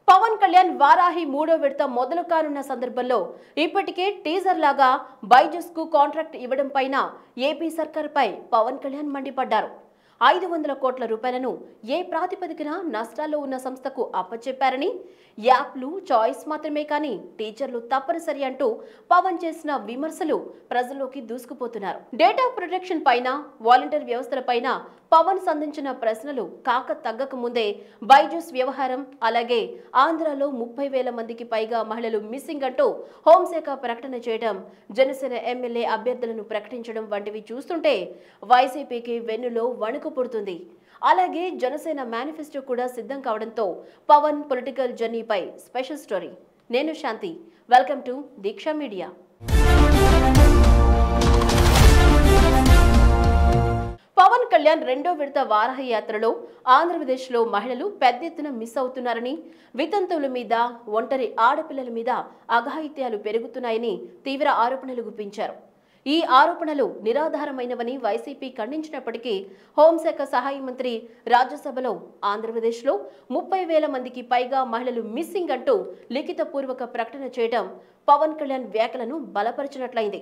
పవన్ కళ్యాణ్ వారాహి మూడో విడత మొదలు కానున్న సందర్భంలో ఇప్పటికే టీజర్ లాగా బైజూస్ కు కాంట్రాక్ట్ ఇవ్వడం పైన ఏపీ సర్కార్పై పవన్ కళ్యాణ్ మండిపడ్డారు. 500 కోట్ల రూపాయలను ఏ ప్రాతిపదికన నష్టాల్లో ఉన్న సంస్థకు అప్పచెప్పారని, యాప్లు చాయిస్ మాత్రమే కానీ టీచర్లు తప్పనిసరి అంటూ పవన్ చేసిన విమర్శలు ప్రజల్లోకి దూసుకుపోతున్నారు. డేటా ప్రొటెక్షన్ పైన, వాలంటీర్ వ్యవస్థల పైన పవన్ సంధించిన ప్రశ్నలు కాక తగ్గక ముందే బైజూస్ వ్యవహారం, అలాగే ఆంధ్రాలో 30,000 మందికి పైగా మహిళలు మిస్సింగ్ అంటూ హోంశాఖ ప్రకటన చేయడం, జనసేన ఎమ్మెల్యే అభ్యర్థులను ప్రకటించడం వంటివి చూస్తుంటే వైసీపీకి వెన్నులో వణుకు పుడుతుంది. అలాగే జనసేన మేనిఫెస్టో కూడా సిద్ధం కావడంతో పవన్ పొలిటికల్ జర్నీపై స్పెషల్ స్టోరీ. నేను Shanti, welcome to Deeksha media. Pawan Kalyan రెండో విడత వారాహి యాత్రలో ఆంధ్రప్రదేశ్లో మహిళలు పెద్ద ఎత్తున మిస్ అవుతున్నారని, వితంతువుల మీద, ఒంటరి ఆడపిల్లల మీద అఘాయిత్యాలు పెరుగుతున్నాయని తీవ్ర ఆరోపణలు గుప్పించారు. ఈ ఆరోపణలు నిరాధారమైనవని వైసీపీ ఖండించినప్పటికీ హోంశాఖ సహాయ మంత్రి రాజ్యసభలో ఆంధ్రప్రదేశ్లో 30,000 మందికి పైగా మహిళలు మిస్సింగ్ అంటూ లిఖితపూర్వక ప్రకటన చేయడం పవన్ కళ్యాణ్ వ్యాఖ్యలను బలపరిచినట్లయింది.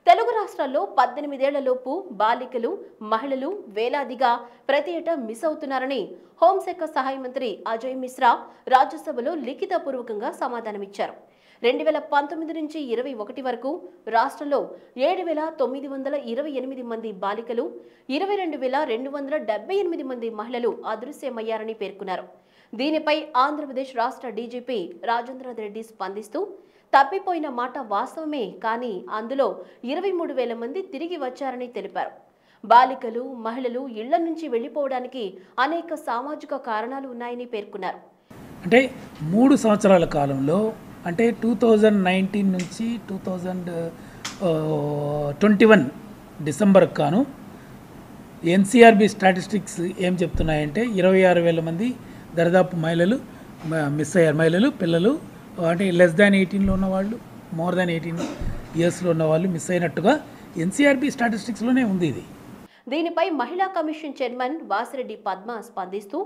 తెలుగు రాష్ట్రాల్లో 18 ఏళ్లలోపు బాలికలు, మహిళలు వేలాదిగా ప్రతి ఏటా మిస్ అవుతున్నారని హోంశాఖ సహాయ మంత్రి అజయ్ మిశ్రా రాజ్యసభలో లిఖితపూర్వకంగా సమాధానమిచ్చారు. 2019 నుంచి 21 వరకు రాష్ట్రంలో 7,928 మంది బాలికలు, 22,278 మంది మహిళలు అదృశ్యమయ్యారని పేర్కొన్నారు. దీనిపై ఆంధ్రప్రదేశ్ రాష్ట్ర డీజీపీ రాజేంద్ర రెడ్డి స్పందిస్తూ, తప్పిపోయిన మాట వాస్తవమే, కానీ అందులో 23,000 మంది తిరిగి వచ్చారని తెలిపారు. బాలికలు, మహిళలు ఇళ్ల నుంచి వెళ్లిపోవడానికి అనేక సామాజిక కారణాలు ఉన్నాయని పేర్కొన్నారు. అంటే 3 సంవత్సరాల కాలంలో, అంటే 2019 నుంచి 2021 డిసెంబర్కి కాను ఎన్సీఆర్బీ స్టాటిస్టిక్స్ ఏం చెప్తున్నాయంటే 26,000 మంది దరిదాపు మహిళలు మిస్ అయ్యారు. మహిళలు, పిల్లలు, అంటే లెస్ దాన్ 18లో ఉన్నవాళ్ళు, మోర్ దాన్ 18 ఇయర్స్లో ఉన్నవాళ్ళు మిస్ అయినట్టుగా ఎన్సీఆర్బీ స్టాటిస్టిక్స్లోనే ఉంది ఇది. దీనిపై మహిళా కమిషన్ చైర్మన్ వాసిరెడ్డి పద్మ స్పందిస్తూ,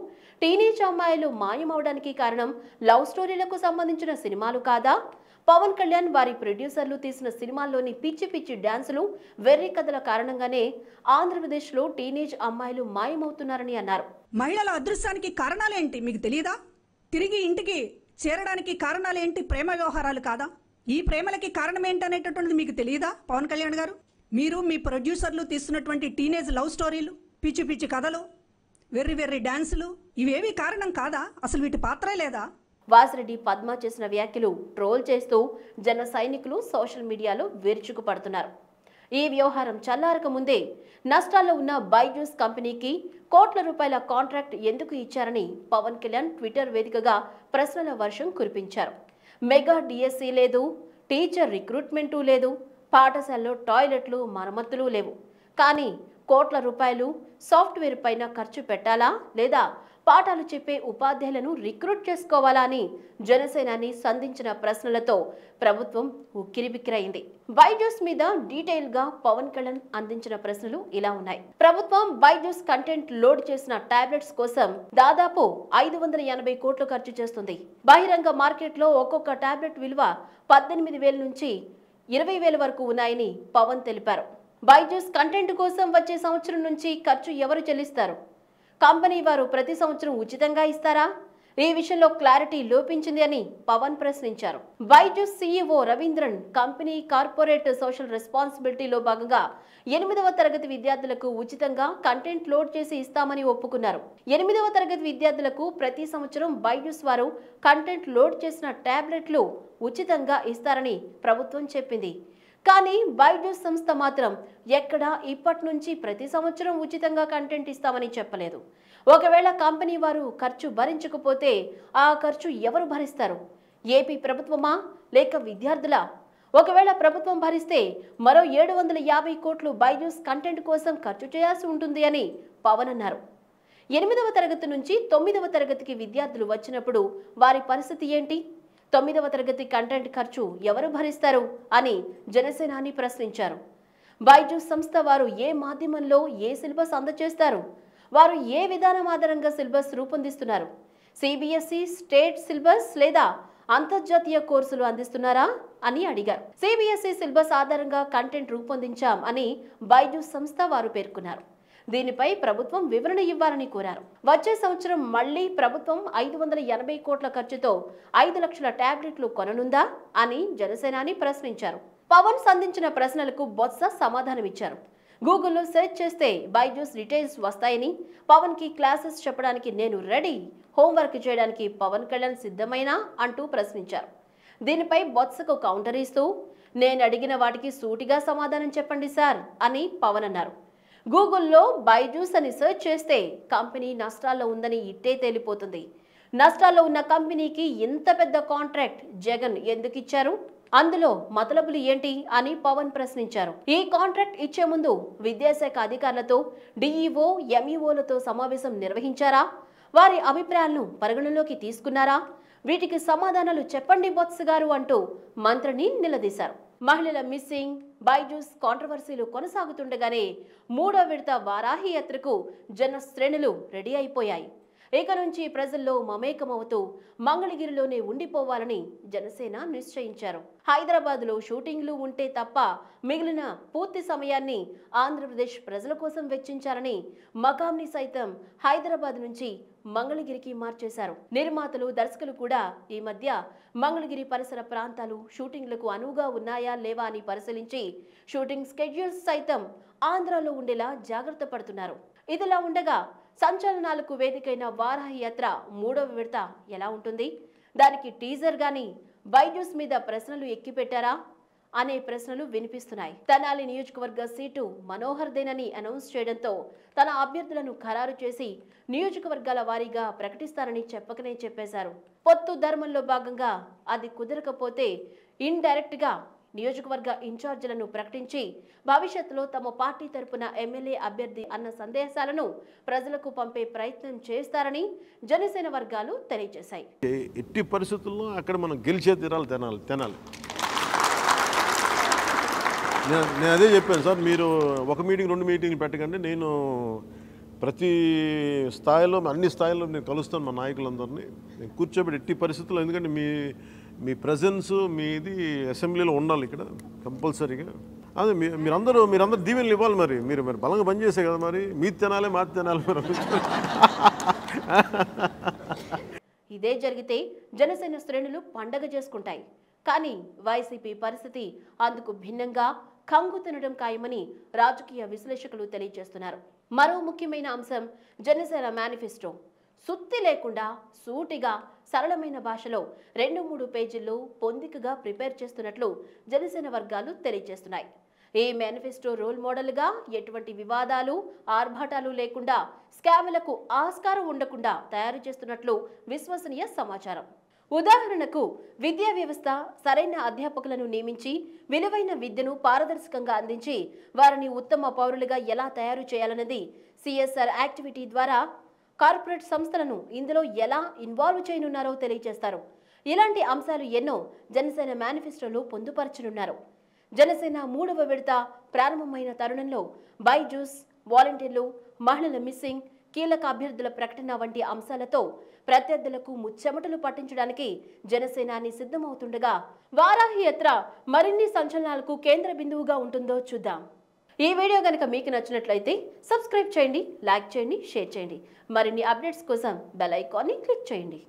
టీనేజ్ అమ్మాయిలు మాయమవడానికి కారణం లవ్ స్టోరీలకు సంబంధించిన సినిమాలు కాదా? పవన్ కళ్యాణ్ వారి ప్రొడ్యూసర్లు తీసిన సినిమాల్లోని పిచ్చి పిచ్చి డాన్సులు, వెర్రి కథల కారణంగానే ఆంధ్రప్రదేశ్లో టీనేజ్ అమ్మాయిలు మాయమవుతున్నారని అన్నారు. మహిళల అదృశ్యానికి కారణాలేంటి మీకు తెలియదా? తిరిగి ఇంటికి చేరడానికి కారణాలేంటి? ప్రేమ వ్యవహారాలు కాదా? ఈ ప్రేమలకి కారణం ఏంటనేటటువంటిది మీకు తెలియదా పవన్ కళ్యాణ్ గారు? మీరు మీ ప్రొడ్యూసర్లు తీస్తున్నటువంటి టీనేజ్ లవ్ స్టోరీలు, పిచ్చి పిచ్చి కథలు, వెర్రి వెర్రి డాన్సులు, ఇవేవి కారణం కాదా? అసలు వీటి పాత్రే లేదా? వాసిరెడ్డి పద్మ చేసిన వ్యాఖ్యలు ట్రోల్ చేస్తూ జన సైనికులు సోషల్ మీడియాలో విరుచుకుపడుతున్నారు. ఈ వ్యవహారం చల్లారక ముందే నష్టాల్లో ఉన్న బైజూస్ కంపెనీకి కోట్ల రూపాయల కాంట్రాక్ట్ ఎందుకు ఇచ్చారని పవన్ కళ్యాణ్ ట్విట్టర్ వేదికగా ప్రశ్నల వర్షం కురిపించారు. మెగా డిఎస్సీ లేదు, టీచర్ రిక్రూట్మెంటు లేదు, పాఠశాలలో టాయిలెట్లు, మరమ్మతులు లేవు. కానీ కోట్ల రూపాయలు సాఫ్ట్వేర్ పైన ఖర్చు పెట్టాలా, లేదా పాఠాలు చెప్పే ఉపాధ్యాయులను రిక్రూట్ చేసుకోవాలా అని జనసేనాని సంధించిన ప్రశ్నలతో ప్రభుత్వం ఉక్కిరిబిక్కిరైంది. బైజూస్ మీద డీటెయిల్ గా పవన్ కళ్యాణ్ అందించిన ప్రశ్నలు ఇలా ఉన్నాయి. ప్రభుత్వం బైజూస్ కంటెంట్ లోడ్ చేసిన టాబ్లెట్స్ కోసం దాదాపు 580 కోట్లు ఖర్చు చేస్తుంది. బహిరంగ మార్కెట్ లో ఒక్కొక్క టాబ్లెట్ విలువ 18,000 నుంచి 20,000 వరకు ఉన్నాయని పవన్ తెలిపారు. బైజూస్ కంటెంట్ కోసం వచ్చే సంవత్సరం నుంచి ఖర్చు ఎవరు చెల్లిస్తారు? కంపెనీ వారు ప్రతి సంవత్సరం ఉచితంగా ఇస్తారా? ఈ విషయంలో క్లారిటీ లోపించింది అని పవన్ ప్రశ్నించారు. Byju's CEO Raveendran company corporate social రెస్పాన్సిబిలిటీలో భాగంగా 8వ తరగతి విద్యార్థులకు ఉచితంగా కంటెంట్ లోడ్ చేసి ఇస్తామని ఒప్పుకున్నారు. 8వ తరగతి విద్యార్థులకు ప్రతి సంవత్సరం బైజూస్ వారు కంటెంట్ లోడ్ చేసిన టాబ్లెట్లు ఉచితంగా ఇస్తారని ప్రభుత్వం చెప్పింది. కానీ బైజూస్ సంస్థ మాత్రం ఎక్కడా ఇప్పటి నుంచి ప్రతి సంవత్సరం ఉచితంగా కంటెంట్ ఇస్తామని చెప్పలేదు. ఒకవేళ కంపెనీ వారు ఖర్చు భరించకపోతే ఆ ఖర్చు ఎవరు భరిస్తారు? ఏపీ ప్రభుత్వమా, లేక విద్యార్థులా? ఒకవేళ ప్రభుత్వం భరిస్తే మరో 750 కోట్లు బైజూస్ కంటెంట్ కోసం ఖర్చు చేయాల్సి ఉంటుంది అని పవన్ అన్నారు. 8వ తరగతి నుంచి 9వ తరగతికి విద్యార్థులు వచ్చినప్పుడు వారి పరిస్థితి ఏంటి? 9వ తరగతి కంటెంట్ ఖర్చు ఎవరు భరిస్తారు అని జనసేనాని ప్రశ్నించారు. బైజూస్ సంస్థ వారు ఏ మాధ్యమంలో ఏ సిలబస్ అందజేస్తారు? వారు ఏ విధానం ఆధారంగా సిలబస్ రూపొందిస్తున్నారు? సిబిఎస్ఈ స్టేట్ సిలబస్ లేదా అంతర్జాతీయ కోర్సులు అందిస్తున్నారా అని అడిగారు. సిబిఎస్ఈ సిలబస్ ఆధారంగా కంటెంట్ రూపొందించాం అని బైజూస్ సంస్థ వారు పేర్కొన్నారు. దీనిపై ప్రభుత్వం వివరణ ఇవ్వాలని కోరారు. వచ్చే సంవత్సరం మళ్లీ ప్రభుత్వం 580 కోట్ల ఖర్చుతో 5 లక్షల టాబ్లెట్లు కొననుందా అని జనసేనాని ప్రశ్నించారు. పవన్ సంధించిన ప్రశ్నలకు బొత్స సమాధానమిచ్చారు. గూగుల్లో సెర్చ్ చేస్తే బైజూస్ డీటెయిల్స్ వస్తాయని, పవన్ కి క్లాసెస్ చెప్పడానికి నేను రెడీ, హోంవర్క్ చేయడానికి పవన్ కళ్యాణ్ సిద్ధమైనా అంటూ ప్రశ్నించారు. దీనిపై బొత్సకు కౌంటర్ ఇస్తూ నేను అడిగిన వాటికి సూటిగా సమాధానం చెప్పండి సార్ అని పవన్ అన్నారు. గూగుల్లో బైజూస్ అని సెర్చ్ చేస్తే కంపెనీ నష్టాల్లో ఉందని ఇట్టే తేలిపోతుంది. నష్టాల్లో ఉన్న కంపెనీకి ఇంత పెద్ద కాంట్రాక్ట్ జగన్ ఎందుకు ఇచ్చారు? అందులో మతలబులు ఏంటి అని పవన్ ప్రశ్నించారు. ఈ కాంట్రాక్ట్ ఇచ్చే ముందు విద్యాశాఖ అధికారులతో, డిఈఓ, ఎంఈఓలతో సమావేశం నిర్వహించారా? వారి అభిప్రాయాలను పరిగణలోకి తీసుకున్నారా? వీటికి సమాధానాలు చెప్పండి బొత్స గారు అంటూ మంత్రిని నిలదీశారు. మహిళల మిస్సింగ్, బైజూస్ కాంట్రవర్సీలు కొనసాగుతుండగానే 3వ విడత వారాహి యాత్రకు జన శ్రేణులు రెడీ అయిపోయాయి. ఇక నుంచి ప్రజల్లో మమేకమవుతూ మంగళగిరిలోనే ఉండిపోవాలని జనసేన నిశ్చయించారు. హైదరాబాద్లో షూటింగ్లు ఉంటే తప్ప మిగిలిన పూర్తి సమయాన్ని ఆంధ్రప్రదేశ్ ప్రజల కోసం వెచ్చించాలని మకాంని సైతం హైదరాబాద్ నుంచి మంగళగిరికి మార్చేశారు. నిర్మాతలు, దర్శకులు కూడా ఈ మధ్య మంగళగిరి పరిసర ప్రాంతాలు షూటింగ్లకు అనువుగా ఉన్నాయా లేవా అని పరిశీలించి షూటింగ్ స్కెడ్యూల్స్ సైతం ఆంధ్రాలో ఉండేలా జాగ్రత్త పడుతున్నారు. ఇదిలా ఉండగా సంచలనాలకు వేదికైన వారాహి యాత్ర 3వ విడత ఎలా ఉంటుంది? దానికి టీజర్ గాని బైజూస్ మీద ప్రశ్నలు ఎక్కిపెట్టారా అనే ప్రశ్నలు వినిపిస్తున్నాయి. తెనాలి నియోజకవర్గ సీటు మనోహర్దేనని అనౌన్స్ చేయడంతో తన అభ్యర్థులను ఖరారు చేసి నియోజకవర్గాల వారీగా ప్రకటిస్తారని చెప్పకనే చెప్పేశారు. పొత్తు ధర్మంలో భాగంగా అది కుదరకపోతే ఇండైరెక్ట్ గా నియోజకవర్గ ఇన్ఛార్జీలను ప్రకటించి భవిష్యత్తులో తమ పార్టీ తరపున ఎమ్మెల్యే అభ్యర్థి అన్న సందేశాలను ప్రజలకు పంపే ప్రయత్నం చేస్తారని జనసేన వర్గాలు తెలియజేశాయి. ఎట్టి పరిస్థితుల్లో అక్కడ మనం గెలిచే తీరాలి తెనాలి. నేను అదే చెప్పాను సార్, మీరు ఒక మీటింగ్ 2 మీటింగ్లు పెట్టకండి, నేను ప్రతి స్థాయిలో అన్ని స్థాయిలో నేను కలుస్తాను మా నాయకులందరినీ. నేను కూర్చోబెట్టి ఎట్టి పరిస్థితుల్లో, ఎందుకంటే మీ ప్రజెన్స్ మీది అసెంబ్లీలో ఉండాలి ఇక్కడ కంపల్సరీగా. అదే మీరందరూ దీవెనలు ఇవ్వాలి. మీరు బలంగా పనిచేసే కదా, మరి మీ తినాలి మాది తినాలి. ఇదే జరిగితే జనసేన శ్రేణులు పండగ చేసుకుంటాయి. కానీ వైసీపీ పరిస్థితి అందుకు భిన్నంగా కంగు తినడం ఖాయమని రాజకీయ విశ్లేషకులు తెలియజేస్తున్నారు. మరో ముఖ్యమైన అంశం జనసేన మేనిఫెస్టో. సుత్తి లేకుండా సూటిగా సరళమైన భాషలో 2-3 పేజీల్లో పొందికగా ప్రిపేర్ చేస్తున్నట్లు జనసేన వర్గాలు తెలియజేస్తున్నాయి. ఈ మేనిఫెస్టో రోల్ మోడల్గా ఎటువంటి వివాదాలు, ఆర్భాటాలు లేకుండా స్కామ్లకు ఆస్కారం ఉండకుండా తయారు చేస్తున్నట్లు విశ్వసనీయ సమాచారం. ఉదాహరణకు విద్యా వ్యవస్థ సరైన అధ్యాపకులను నియమించి విలువైన విద్యను పారదర్శకంగా అందించి వారిని ఉత్తమ పౌరులుగా ఎలా తయారు చేయాలన్నది, సిఎస్ఆర్ యాక్టివిటీ ద్వారా కార్పొరేట్ సంస్థలను ఇందులో ఎలా ఇన్వాల్వ్ చేయనున్నారో తెలియజేస్తారు. ఇలాంటి అంశాలు ఎన్నో జనసేన మేనిఫెస్టోలో పొందుపరచనున్నారు. జనసేన 3వ విడత ప్రారంభమైన తరుణంలో బైజూస్, వాలంటీర్లు, మహిళల మిస్సింగ్, కీలక అభ్యర్థుల ప్రకటన వంటి అంశాలతో ప్రత్యర్థులకు ముచ్చెమటలు పట్టించడానికి జనసేనాని సిద్ధమవుతుండగా వారాహి యాత్ర మరిన్ని సంచలనాలకు కేంద్ర బిందువుగా ఉంటుందో చూద్దాం. ఈ వీడియో కనుక మీకు నచ్చినట్లయితే సబ్స్క్రైబ్ చేయండి, లైక్ చేయండి, షేర్ చేయండి. మరిన్ని అప్డేట్స్ కోసం బెల్ ఐకాన్ని క్లిక్ చేయండి.